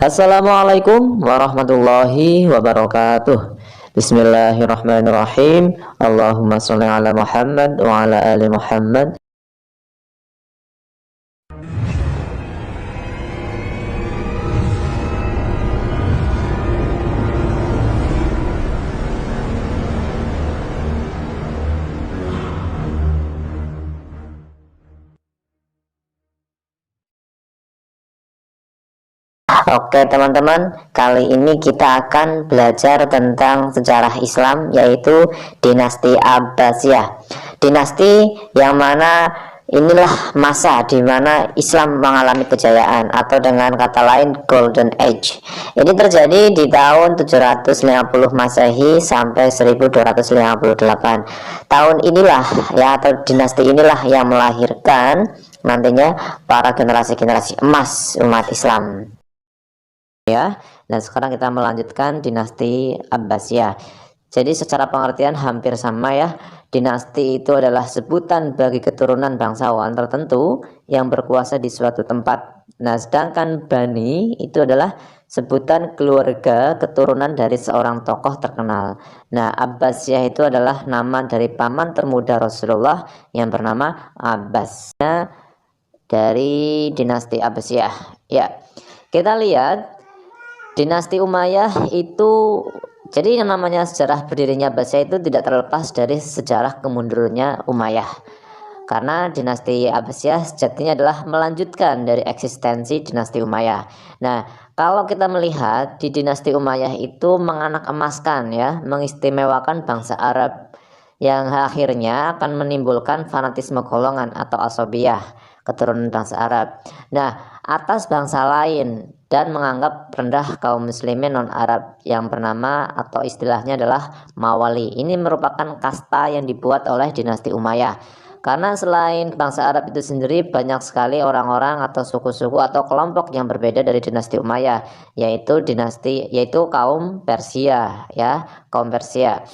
Assalamualaikum warahmatullahi wabarakatuh. Bismillahirrahmanirrahim. Allahumma sholli ala Muhammad wa ala ali Muhammad. Oke teman-teman, kali ini kita akan belajar tentang sejarah Islam, yaitu dinasti Abbasiyah. Dinasti yang mana inilah masa di mana Islam mengalami kejayaan, atau dengan kata lain Golden Age. Ini terjadi di tahun 750 Masehi sampai 1258. Tahun inilah ya, atau dinasti inilah yang melahirkan nantinya para generasi-generasi emas umat Islam. Ya, dan sekarang kita melanjutkan dinasti Abbasiyah. Jadi secara pengertian hampir sama ya. Dinasti itu adalah sebutan bagi keturunan bangsawan tertentu yang berkuasa di suatu tempat. Nah, sedangkan Bani itu adalah sebutan keluarga keturunan dari seorang tokoh terkenal. Nah, Abbasiyah itu adalah nama dari paman termuda Rasulullah yang bernama Abbas. Nah, dari dinasti Abbasiyah. Ya, kita lihat dinasti Umayyah itu, jadi yang namanya sejarah berdirinya Abbasiyah itu tidak terlepas dari sejarah kemundurannya Umayyah. Karena dinasti Abbasiyah sejatinya adalah melanjutkan dari eksistensi dinasti Umayyah. Nah, kalau kita melihat di dinasti Umayyah itu menganak emaskan ya, mengistimewakan bangsa Arab yang akhirnya akan menimbulkan fanatisme golongan atau asobiyah, keturunan bangsa Arab. Nah, atas bangsa lain dan menganggap rendah kaum muslimin non-Arab yang bernama atau istilahnya adalah Mawali. Ini merupakan kasta yang dibuat oleh dinasti Umayyah. Karena selain bangsa Arab itu sendiri, banyak sekali orang-orang atau suku-suku atau kelompok yang berbeda dari dinasti Umayyah, yaitu kaum Persia ya, kaum Persia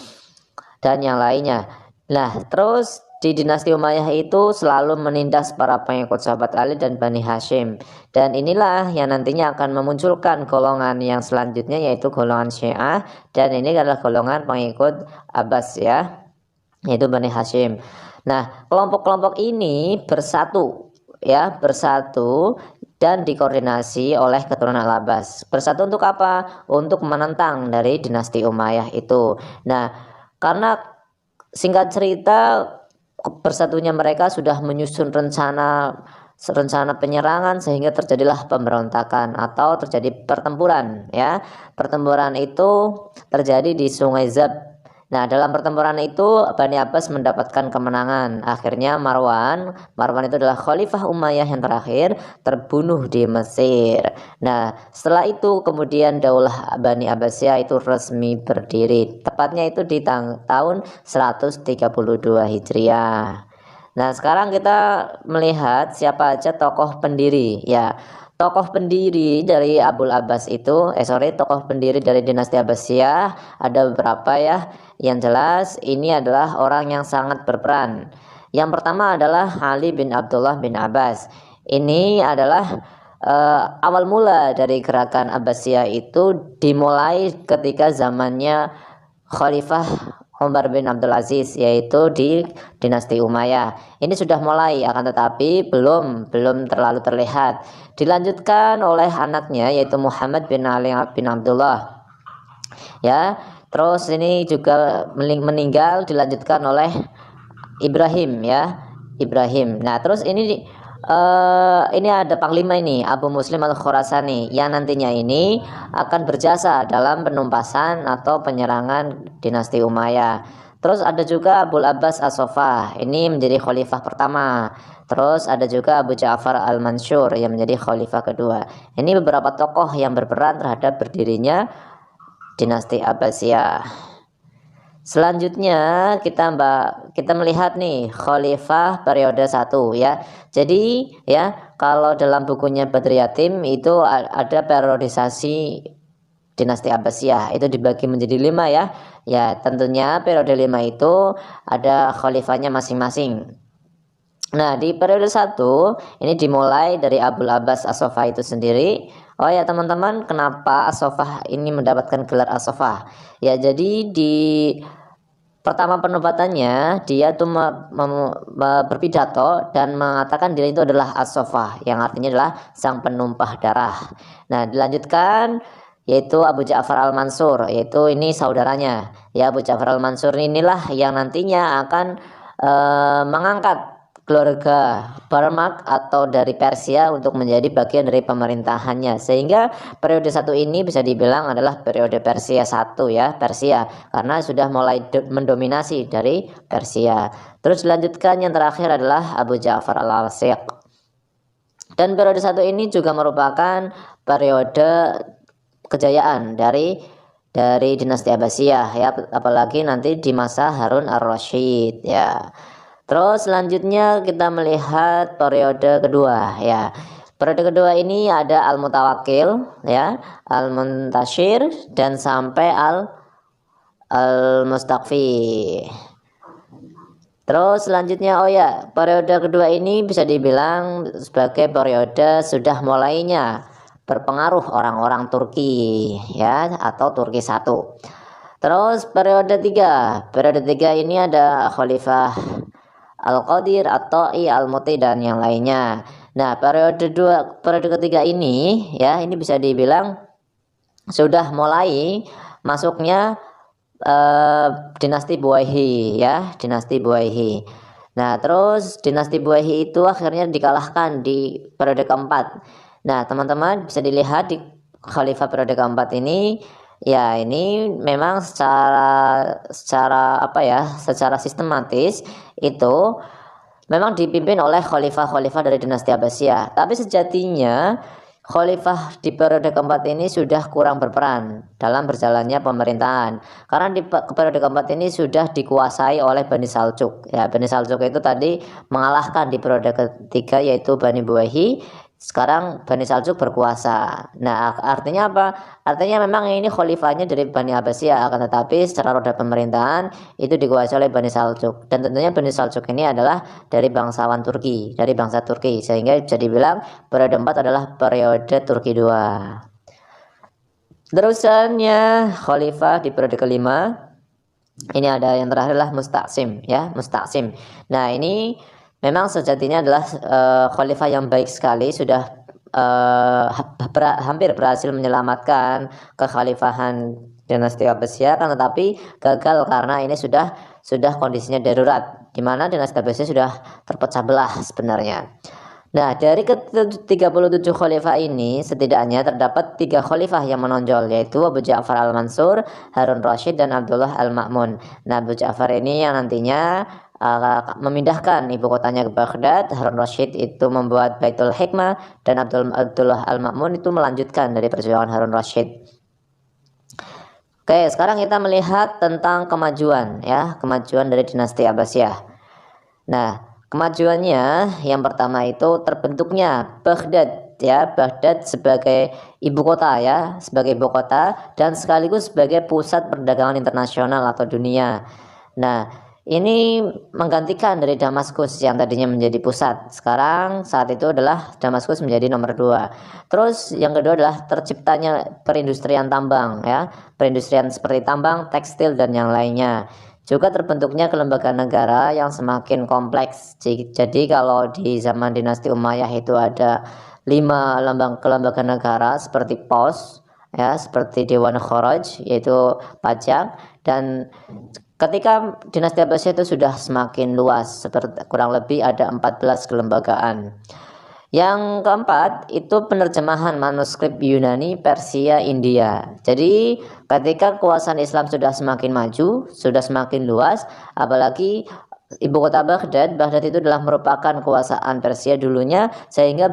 dan yang lainnya. Nah, terus di dinasti Umayyah itu selalu menindas para pengikut sahabat Ali dan Bani Hashim. Dan inilah yang nantinya akan memunculkan golongan yang selanjutnya, yaitu golongan Syiah. Dan ini adalah golongan pengikut Abbas ya, yaitu Bani Hashim. Nah, kelompok-kelompok ini bersatu dan dikoordinasi oleh keturunan Al-Abbas. Bersatu untuk apa? Untuk menentang dari dinasti Umayyah itu. Nah, karena singkat cerita, bersatunya mereka sudah menyusun rencana penyerangan sehingga terjadilah pemberontakan atau terjadi pertempuran ya. Pertempuran itu terjadi di Sungai Zab. Nah, dalam pertempuran itu Bani Abbas mendapatkan kemenangan. Akhirnya Marwan itu adalah khalifah Umayyah yang terakhir, terbunuh di Mesir. Nah, setelah itu kemudian daulah Bani Abbasiyah itu resmi berdiri. Tepatnya itu di tahun 132 Hijriah. Nah, sekarang kita melihat siapa aja tokoh pendiri ya. Tokoh pendiri dari tokoh pendiri dari dinasti Abbasiyah ada beberapa ya. Yang jelas ini adalah orang yang sangat berperan. Yang pertama adalah Ali bin Abdullah bin Abbas. Ini adalah awal mula dari gerakan Abbasiyah itu dimulai ketika zamannya Khalifah Umar bin Abdul Aziz, yaitu di dinasti Umayyah. Ini sudah mulai, akan tetapi belum terlalu terlihat. Dilanjutkan oleh anaknya, yaitu Muhammad bin Ali bin Abdullah. Ya, terus ini juga meninggal, dilanjutkan oleh Ibrahim ya, Ibrahim. Nah, terus ini ada panglima ini, Abu Muslim al-Khurasani, yang nantinya ini akan berjasa dalam penumpasan atau penyerangan dinasti Umayyah. Terus ada juga Abul Abbas As-Sofah, ini menjadi khalifah pertama. Terus ada juga Abu Ja'far Al-Mansur yang menjadi khalifah kedua. Ini beberapa tokoh yang berperan terhadap berdirinya dinasti Abbasiyah. Selanjutnya kita melihat nih khalifah periode 1 ya. Jadi ya, kalau dalam bukunya Badr Yatim itu ada periodisasi dinasti Abbasiyah, itu dibagi menjadi 5 ya. Ya, tentunya periode 5 itu ada khalifahnya masing-masing. Nah, di periode 1 ini dimulai dari Abul Abbas As-Sofah itu sendiri. Oh ya teman-teman, kenapa As-Saffah ini mendapatkan gelar As-Saffah? Ya jadi di pertama penubatannya dia tuh berpidato dan mengatakan diri itu adalah As-Saffah, yang artinya adalah sang penumpah darah. Nah dilanjutkan yaitu Abu Ja'far Al-Mansur, yaitu ini saudaranya. Ya Abu Ja'far Al-Mansur inilah yang nantinya akan mengangkat keluarga Barmak atau dari Persia untuk menjadi bagian dari pemerintahannya, sehingga periode satu ini bisa dibilang adalah periode Persia satu ya, Persia, karena sudah mulai mendominasi dari Persia. Terus dilanjutkan yang terakhir adalah Abu Ja'far Al-Asiq, dan periode satu ini juga merupakan periode kejayaan dari dinasti Abbasiyah ya, apalagi nanti di masa Harun Ar-Rasyid ya. Terus selanjutnya kita melihat periode kedua ya. Periode kedua ini ada Al-Mutawakkil ya, Al-Muntashir, dan sampai Al-Mustaqfi. Terus selanjutnya periode kedua ini bisa dibilang sebagai periode sudah mulainya berpengaruh orang-orang Turki ya, atau Turki satu. Terus periode tiga ini ada Khalifah Al-Qadir, At-Ta'i, Al-Muti, dan yang lainnya. Nah, periode ketiga ini ya, ini bisa dibilang sudah mulai masuknya dinasti Buwayhi ya, dinasti Buwayhi. Nah, terus dinasti Buwayhi itu akhirnya dikalahkan di periode keempat. Nah, teman-teman bisa dilihat di khalifah periode keempat ini ya, ini memang secara sistematis itu memang dipimpin oleh khalifah-khalifah dari dinasti Abbasiyah. Tapi sejatinya khalifah di periode keempat ini sudah kurang berperan dalam berjalannya pemerintahan, karena di periode keempat ini sudah dikuasai oleh Bani Saljuk ya. Bani Saljuk itu tadi mengalahkan di periode ketiga yaitu Bani Buwayhi. Sekarang Bani Saljuk berkuasa. Nah, artinya apa? Artinya memang ini khalifahnya dari Bani Abbasiyah, akan tetapi secara roda pemerintahan itu dikuasai oleh Bani Saljuk. Dan tentunya Bani Saljuk ini adalah dari bangsawan Turki, dari bangsa Turki, sehingga bisa dibilang periode 4 adalah periode Turki 2. Terusannya khalifah di periode kelima ini ada yang terakhir adalah Musta'sim ya, Musta'sim. Nah, ini memang sejatinya adalah khalifah yang baik sekali, sudah hampir berhasil menyelamatkan kekhalifahan dinasti Abbasiyah, kan tetapi gagal karena ini sudah kondisinya darurat, di mana dinasti Abbasiyah sudah terpecah belah sebenarnya. Nah, dari ke-37 khalifah ini setidaknya terdapat 3 khalifah yang menonjol, yaitu Abu Ja'far Al-Mansur, Harun Rashid, dan Abdullah Al-Ma'mun. Nah, Abu Ja'far ini yang nantinya memindahkan ibu kotanya ke Baghdad, Harun Rashid itu membuat Baitul Hikmah, dan Abdullah Al-Ma'mun itu melanjutkan dari perjuangan Harun Rashid. Oke, sekarang kita melihat tentang kemajuan dari dinasti Abbasiyah. Nah, kemajuannya yang pertama itu terbentuknya Baghdad ya, Baghdad sebagai ibu kota ya, sebagai ibu kota dan sekaligus sebagai pusat perdagangan internasional atau dunia. Nah, ini menggantikan dari Damaskus yang tadinya menjadi pusat. Sekarang saat itu adalah Damaskus menjadi nomor 2. Terus yang kedua adalah terciptanya perindustrian tambang ya, perindustrian seperti tambang, tekstil, dan yang lainnya. Juga terbentuknya kelembagaan negara yang semakin kompleks. Jadi kalau di zaman dinasti Umayyah itu ada 5 kelembagaan negara seperti POS ya, seperti Dewan Kharaj yaitu pajak, dan ketika dinasti Abbasiyah itu sudah semakin luas, seperti kurang lebih ada 14 kelembagaan. Yang keempat itu penerjemahan manuskrip Yunani, Persia, India. Jadi ketika kekuasaan Islam sudah semakin maju, sudah semakin luas, apalagi ibu kota Baghdad itu adalah merupakan kekuasaan Persia dulunya, sehingga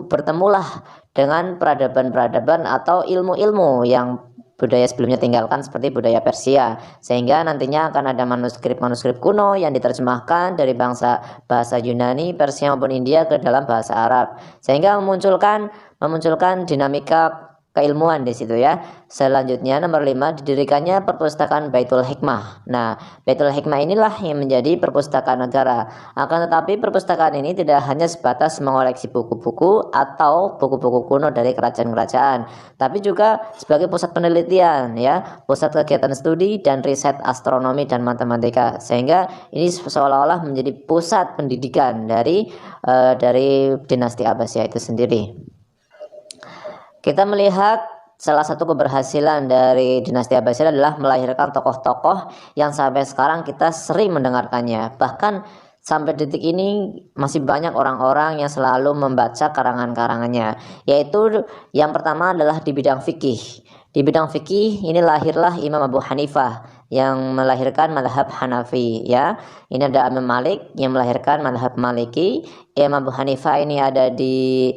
bertemulah dengan peradaban-peradaban atau ilmu-ilmu yang budaya sebelumnya tinggalkan seperti budaya Persia, sehingga nantinya akan ada manuskrip kuno yang diterjemahkan dari bahasa Yunani, Persia maupun India ke dalam bahasa Arab, sehingga memunculkan dinamika keilmuan di situ ya. Selanjutnya nomor 5, didirikannya perpustakaan Baitul Hikmah. Nah, Baitul Hikmah inilah yang menjadi perpustakaan negara. Akan tetapi perpustakaan ini tidak hanya sebatas mengoleksi buku-buku atau buku-buku kuno dari kerajaan-kerajaan, tapi juga sebagai pusat penelitian ya, pusat kegiatan studi dan riset astronomi dan matematika. Sehingga ini seolah-olah menjadi pusat pendidikan dari dinasti Abbasiyah itu sendiri. Kita melihat salah satu keberhasilan dari dinasti Abbasiyah adalah melahirkan tokoh-tokoh yang sampai sekarang kita sering mendengarkannya. Bahkan sampai detik ini masih banyak orang-orang yang selalu membaca karangan-karangannya. Yaitu yang pertama adalah di bidang fikih. Di bidang fikih ini lahirlah Imam Abu Hanifah yang melahirkan madhab Hanafi ya. Ini ada Imam Malik yang melahirkan madhab Maliki. Imam Abu Hanifah ini ada di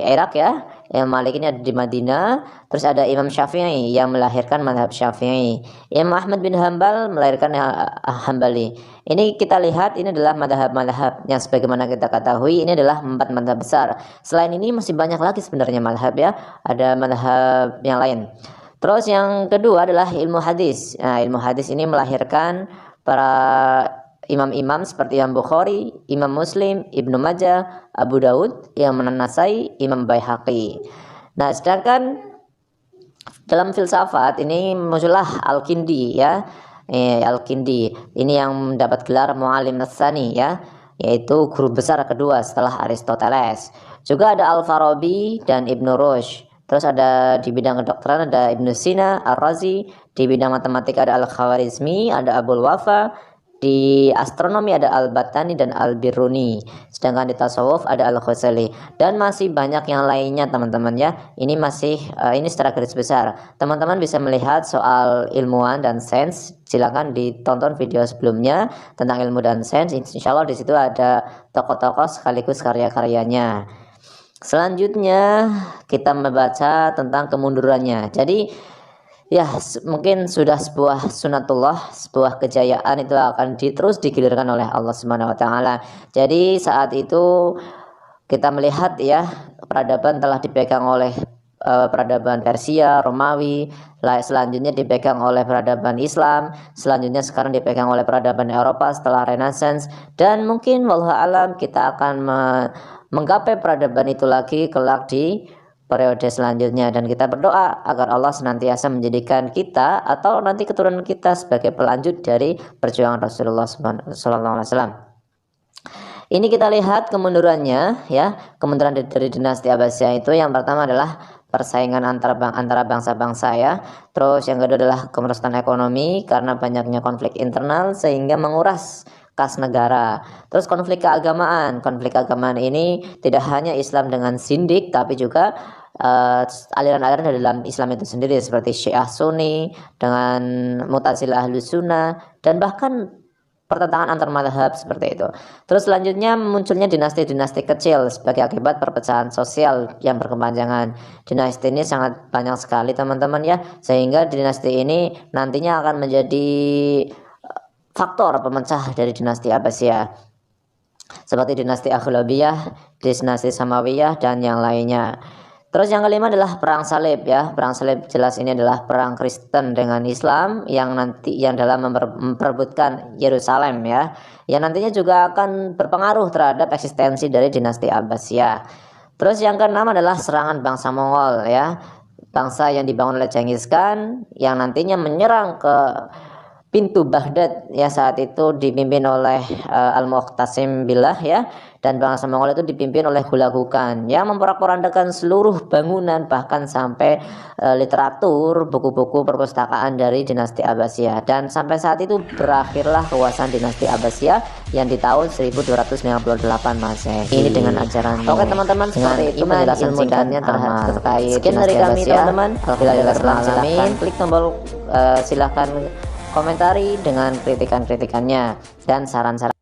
Irak ya. Imam Malik ini ada di Madinah. Terus ada Imam Syafi'i yang melahirkan madhab Syafi'i. Imam Ahmad bin Hambal melahirkan Hambali. Ini kita lihat ini adalah madhab-madhab yang sebagaimana kita ketahui ini adalah 4 madhab besar. Selain ini masih banyak lagi sebenarnya madhab ya. Ada madhab yang lain. Terus yang kedua adalah ilmu hadis. Nah, ilmu hadis ini melahirkan para imam-imam seperti Imam Bukhari, Imam Muslim, Ibnu Majah, Abu Daud, Imam An-Nasai, Imam Baihaqi. Nah, sedangkan dalam filsafat ini muncullah Al-Kindi ya. Al-Kindi ini yang mendapat gelar Muallim Tsani ya, yaitu guru besar kedua setelah Aristoteles. Juga ada Al-Farabi dan Ibnu Rushd. Terus ada di bidang kedokteran ada Ibnu Sina, Ar-Razi, di bidang matematika ada Al-Khawarizmi, ada Abul Wafa, di astronomi ada Al-Battani dan Al-Biruni, sedangkan di tasawuf ada Al-Ghazali, dan masih banyak yang lainnya teman-teman ya. Ini masih ini secara garis besar. Teman-teman bisa melihat soal ilmuwan dan sains, silakan ditonton video sebelumnya tentang ilmu dan sains. Insya Allah di situ ada tokoh-tokoh sekaligus karya-karyanya. Selanjutnya kita membaca tentang kemundurannya. Jadi ya mungkin sudah sebuah sunatullah, sebuah kejayaan itu akan terus digilirkan oleh Allah Subhanahu wa taala. Jadi saat itu kita melihat ya, peradaban telah dipegang oleh peradaban Persia, Romawi, selanjutnya dipegang oleh peradaban Islam, selanjutnya sekarang dipegang oleh peradaban Eropa setelah Renaissance, dan mungkin wallahu alam kita akan menggapai peradaban itu lagi kelak di periode selanjutnya, dan kita berdoa agar Allah senantiasa menjadikan kita atau nanti keturunan kita sebagai pelanjut dari perjuangan Rasulullah SAW. Ini kita lihat kemundurannya ya, kemunduran dari dinasti Abbasiyah itu yang pertama adalah persaingan antara bangsa-bangsa ya. Terus yang kedua adalah kemerosotan ekonomi karena banyaknya konflik internal sehingga menguras kas negara. Terus konflik keagamaan ini tidak hanya Islam dengan Sindik, tapi juga aliran-aliran dalam Islam itu sendiri seperti Syiah Sunni dengan Mu'tazilah Ahlus Sunnah, dan bahkan pertentangan antar mazhab seperti itu. Terus selanjutnya munculnya dinasti-dinasti kecil sebagai akibat perpecahan sosial yang berkepanjangan. Dinasti ini sangat banyak sekali teman-teman ya, sehingga dinasti ini nantinya akan menjadi faktor pemecah dari dinasti Abbasiyah seperti dinasti Aghlabiyah, dinasti Samawiyah, dan yang lainnya. Terus yang kelima adalah perang salib ya. Perang salib jelas ini adalah perang Kristen dengan Islam yang dalam memperebutkan Yerusalem ya, yang nantinya juga akan berpengaruh terhadap eksistensi dari dinasti Abbasiyah. Terus yang keenam adalah serangan bangsa Mongol ya, bangsa yang dibangun oleh Genghis Khan yang nantinya menyerang ke pintu Baghdad ya, saat itu dipimpin oleh Al-Mu'tasim Billah ya, dan bangsa Mongol itu dipimpin oleh Hulagu Khan yang memporak-porandakan seluruh bangunan, bahkan sampai literatur, buku-buku perpustakaan dari dinasti Abbasiyah, dan sampai saat itu berakhirlah kekuasaan dinasti Abbasiyah yang di tahun 1258 Masehi. Ini dengan ajaran. Oke teman-teman, seperti itu penjelasan singkatnya terkait sekian dari kami teman-teman. Silahkan klik tombol silahkan komentari dengan kritikan-kritikannya dan saran-saran.